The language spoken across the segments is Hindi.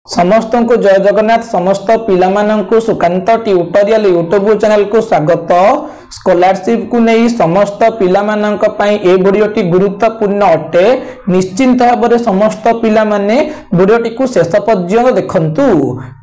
समस्त को जय जगन्नाथ। समस्त पिला माननकु सुकांत ट्यूटोरियल यूट्यूब चैनल को स्वागत। स्कॉलरशिप को नहीं समस्त पिला माननक पई ए वीडियोटी गुरुत्वपूर्ण अटे। निश्चिंत भाव समस्त पिला माने वीडियोटी को शेष पर्यंत देखंतु,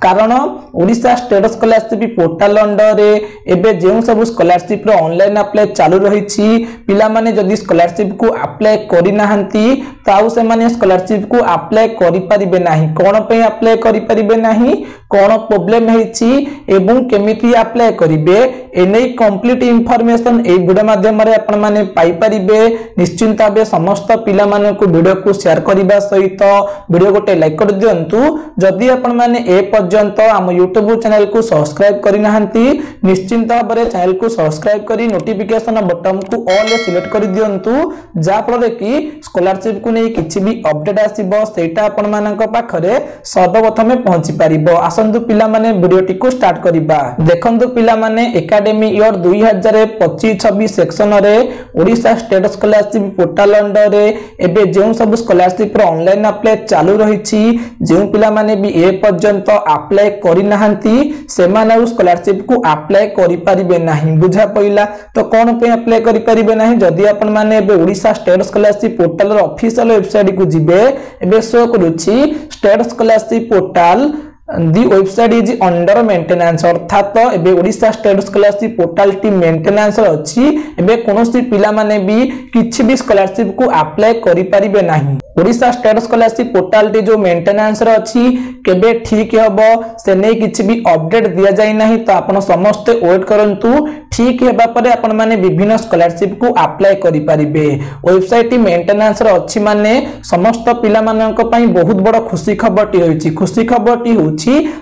कारण Odisha state scholarship portal under रे एबे जेउ सब स्कॉलरशिप रो ऑनलाइन अप्लाई चालू रहिछि। पिला माने जदी स्कॉलरशिप को अप्लाई करि नाहंती ताउ से माने स्कॉलरशिप को अप्लाई करि परिबे नाही। कोन पे अप्लाई करि परिबे नाही, कोन प्रॉब्लम हेछि एवं केमिति अप्लाई करिवे एनै कंप्लीट इन्फॉर्मेशन ए वीडियो माध्यम रे आपण माने पाई परिबे। निश्चिंत भाबे समस्त पिला माने को वीडियो को शेयर करिबा सहित वीडियो गोटे लाइक कर दियंतु। जदि आपण माने ए पर्यंत हम YouTube चैनल को सब्सक्राइब करि नाहंती, निश्चिंत भाबे चैनल को सब्सक्राइब करी नोटिफिकेशन बटन को ऑल रे सिलेक्ट कर दियंतु, जा फल कि स्कॉलरशिप को नै किछि भी अपडेट आसीबो सेटा आपण मानक पाखरे सर्वप्रथमे पहुंची परिबो। आसंतु पिला माने वीडियोटी को स्टार्ट करिबा। देखंतु पिला माने एकेडमी ईयर 2025-26 सेक्शन रे Odisha state scholarship portal under रे एबे जेउ सब स्कॉलरशिप रो ऑनलाइन अप्लाई चालू रहिछि। जेउ पिला माने भी ए पर्यंत अप्लाई करि नाहंती से माने स्कॉलरशिप को अप्लाई करि परिबे नाही। बुझा पइला तो कोन पे अप्लाई करि परिबे नाही। जदि आपण माने एबे ओडिशा स्टेट स्कॉलरशिप पोर्टल रो ऑफिशियल वेबसाइट को जिबे एबे शो करूछि state scholarship portal the website is under maintenance. अर्थात एबे ओडिशा स्टेट स्कॉलरशिप पोर्टल टी मेंटेनेंस अछि। एबे कोनोसी पिला माने भी किछि भी स्कॉलरशिप को अप्लाई करि परिबे नाही। Odisha state scholarship portal T जो मेंटेनेंस रे अछि केबे ठीक हेबो से नै किछि भी अपडेट दिया जाय नाही। तो आपण समस्त वेट करंतु, ठीक हेबा परे आपण माने विभिन्न स्कॉलरशिप को अप्लाई करि परिबे। वेबसाइट टी मेंटेनेंस रे अछि माने समस्त पिला माननक पई बहुत बड़ खुशी खबरटी होइछि। खुशी खबरटी होछि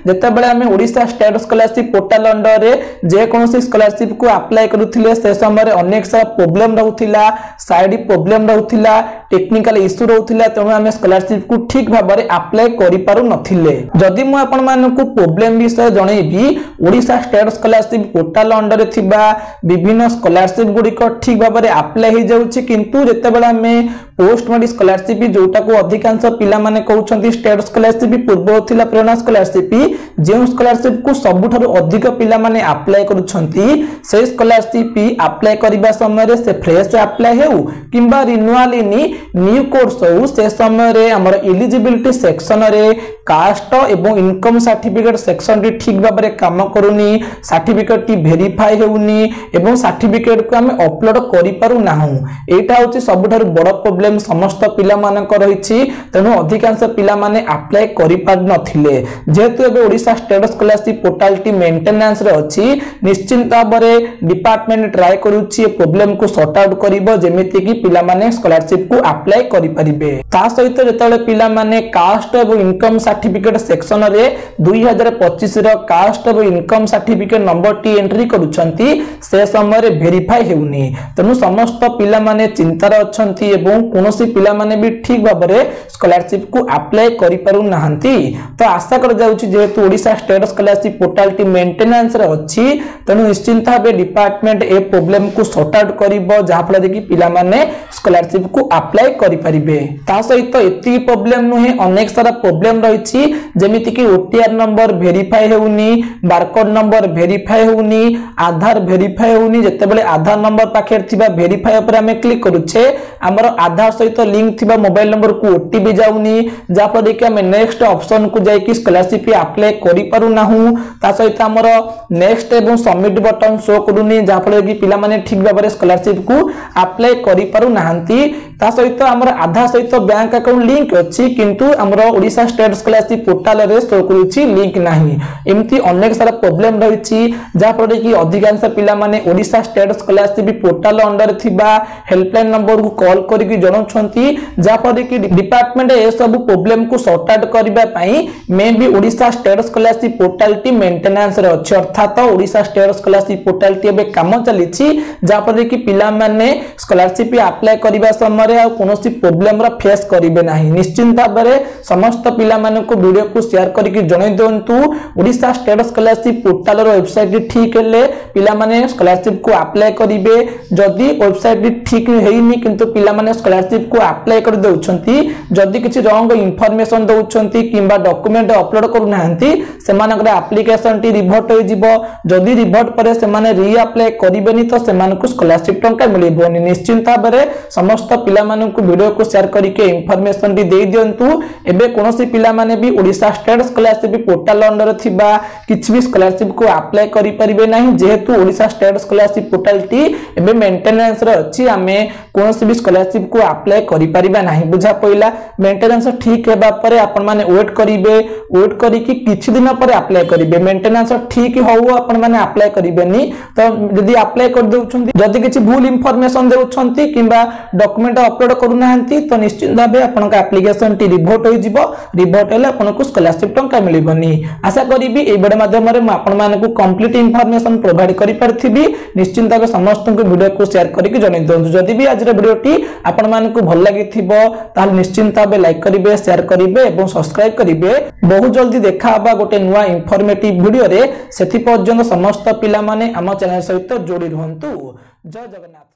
जते बेले हमें Odisha state scholarship portal under रे जे कोनोसी स्कॉलरशिप को अप्लाई करूथिले से समय रे अनेक सारा प्रॉब्लम रहउथिला, साइड प्रॉब्लम रहउथिला, टेक्निकल इशू रहउथिला। तेणु आम स्कॉलरशिप को ठीक भाव में अप्लाई करि पारु नथिले। जदि मु आपण मानकु प्रॉब्लम विषय जणैबी, Odisha state scholarship portal under रे थिबा विभिन्न स्कॉलरशिप गुडी को ठीक भाव में अप्लाई हो जाउछि, किंतु जते बेला हमें पोस्ट मेडिक स्कॉलरशिप जोटा को अधिकांश पिला माने कहउछंती स्टेट स्कॉलरशिप पूर्व थिला प्रेरणा स्कॉलरशिप, जे स्कॉलरशिप को सबुठारु अधिक पिला माने अप्लाई करूछंती से स्कॉलरशिप अप्लाई करिबा समय रे से फ्रेश अप्लाई हेउ किंबा रिन्यूअल इन न्यू कोर्स हो से समय रे हमर एलिजिबिलिटी सेक्शन रे कास्ट एवं इनकम सर्टिफिकेट सेक्शन टी ठीक भाव में काम करूनी, सर्टिफिकेट टी वेरीफाई हेउनी एवं सर्टिफिकेट को हम अपलोड करि पारु नाहु। एटा होची सबुठारु बड़ प्रॉब्लम समस्त पिला मानक रहिछि। तेनु अधिकांश पिला माने अप्लाई करि पार नथिले। जेहेतु एबे ओडिशा स्टेट स्कॉलरशिप पोर्टल टी मेंटेनेंस रे अछि, निश्चिंत भाव में डिपार्टमेंट ट्राई करूछि प्रॉब्लम को सॉर्ट आउट करिवो जेमिति कि पिला माने स्कॉलरशिप को अप्लाई करि परिबे। ता सहित जेतेबेले पिला माने कास्ट एवं इनकम सर्टिफिकेट सेक्शन रे 2025 रो कास्ट एवं इनकम सर्टिफिकेट नंबर टी एंट्री करूछंती से समय रे वेरीफाई हेउनी। तेनु समस्त पिला माने चिंतार अछंती एवं कोनोसी पिला माने भी ठीक भाव में स्कॉलरशिप को अप्लाई करि पारु नाहंती। तो आशा कर जाउछि जेहेतु ओडिशा स्टेट स्कॉलरशिप पोर्टल टी मेंटेनेंस रे अछि, तेनु निश्चिंत भाबे डिपार्टमेंट ए प्रॉब्लम को सॉर्ट आउट करिवो, जहा फल कि पिला माने स्कॉलरशिप को अप्लाई करि परिबे। ता सहित एति प्रॉब्लम नुहे, अनेक सारा प्रॉब्लम रहिछि जेमिति कि ओटीआर नंबर वेरीफाई हेउनी, बारकोड नंबर वेरीफाई हेउनी, आधार वेरीफाई हेउनी। जते बेले आधार नंबर पाखे थिबा वेरीफाई ऊपर हमें क्लिक करूछे, हमर आधार सहित लिंक थिबा मोबाइल नंबर को ओटीपी जाउनी, जा पर कि हमें नेक्स्ट ऑप्शन को जाई कि स्कॉलरशिप अप्लाई करि पारु नाहु। ता सहित हमर नेक्स्ट एवं सबमिट बटन शो करूनी, जा फल कि पिला माने ठीक भाव में स्कॉलरशिप को अप्लाई करि पारु नाहंती। ता सहित हमर आधार सहित बैंक अकाउंट लिंक अछि, किंतु हमर ओडिशा स्टेट स्कॉलरशिप पोर्टल रे शो करूछि लिंक नाही। एमती अनेक सारा प्रॉब्लम रहिछि, जा फल कि अधिकांश पिला माने Odisha state scholarship portal under थिबा हेल्पलाइन नंबर को कॉल करिकि जणाउछंती, जा फल कि डिपार्टमेंट ए सब प्रॉब्लम को सॉर्ट आउट करिबा पई मे भी ओडिशा स्टेट स्कॉलरशिप पोर्टल टी मेंटेनेंस रे अछि। अर्थात Odisha state scholarship portal T एबे काम चलिछि, जा फल कि पिला माने स्कॉलरशिप अप्लाई करिबा समय रे आ कोनोसी प्रॉब्लम रा फेस करिवे नाही। निश्चिंत भाव में समस्त पिला मानकु वीडियो को शेयर करके जणाई दियंतु। ओडिशा स्टेट स्कॉलरशिप पोर्टल रो वेबसाइट ठीक हेले पिला माने स्कॉलरशिप को अप्लाई करिवे। जदि वेबसाइट ठीक हेइनी किंतु पिला माने स्कॉलरशिप को अप्लाई कर दउछंती, जदि किछि रॉन्ग इंफॉर्मेशन दउछंती किंबा डॉक्यूमेंट अपलोड करू नाहंती सेमानकर एप्लीकेशन टी रिवर्ट होई जिवो। जदि रिवर्ट परे सेमाने री अप्लाई करिवेनी तो सेमानकु स्कॉलरशिप टंका मिलिबोनी। निश्चिंत भाव में समस्त पिला मानकु वीडियो को शेयर करके इंफॉर्मेशन टी दे दियंतु। एबे कोनोसी पिला माने भी Odisha state scholarship portal under थिबा किछि भी स्कॉलरशिप को अप्लाई करि परिबे नाही, जेहेतु Odisha state scholarship portal T एबे मेंटेनेंस रे अछि। हमें कोनोसी भी स्कॉलरशिप को अप्लाई करि परिबा नाही। बुझा पइला। मेंटेनेंस ठीक हेबा परे आपण माने वेट करिवे, वेट करिकि किछि दिन परे अप्लाई करिवे। मेंटेनेंस ठीक होउ आपण माने अप्लाई करिवेनी तो जदि अप्लाई कर दउछंती, जदि किछि भूल इंफॉर्मेशन देउछंती किंबा डॉक्यूमेंट अपलोड करू नाहंती तो निश्चित भाबे आपनका एप्लीकेशन टी रिवर्ट होई जिवो। रिवर्ट हेले आपनको स्कॉलरशिप टंका मिलिबनी। आशा करिबी ए वीडियो माध्यम रे म आपण मानकु कंप्लीट इंफॉर्मेशन प्रोवाइड करि परथिबी। निश्चित भाबे समस्त को वीडियो को शेयर करके जणाई दउछु। जदि भी आज रे वीडियो टी आपण मानकु भल लागिथिबो ताल निश्चित भाबे लाइक करिवे, शेयर करिवे एवं सब्सक्राइब करिवे। बहुत जल्दी देखा हबा गोटे नुवा इंफॉर्मेटिव वीडियो रे। सेति पर्यंत समस्त पिला माने हम चैनल सहित जोड़ी रहंतु। जय जगन्नाथ।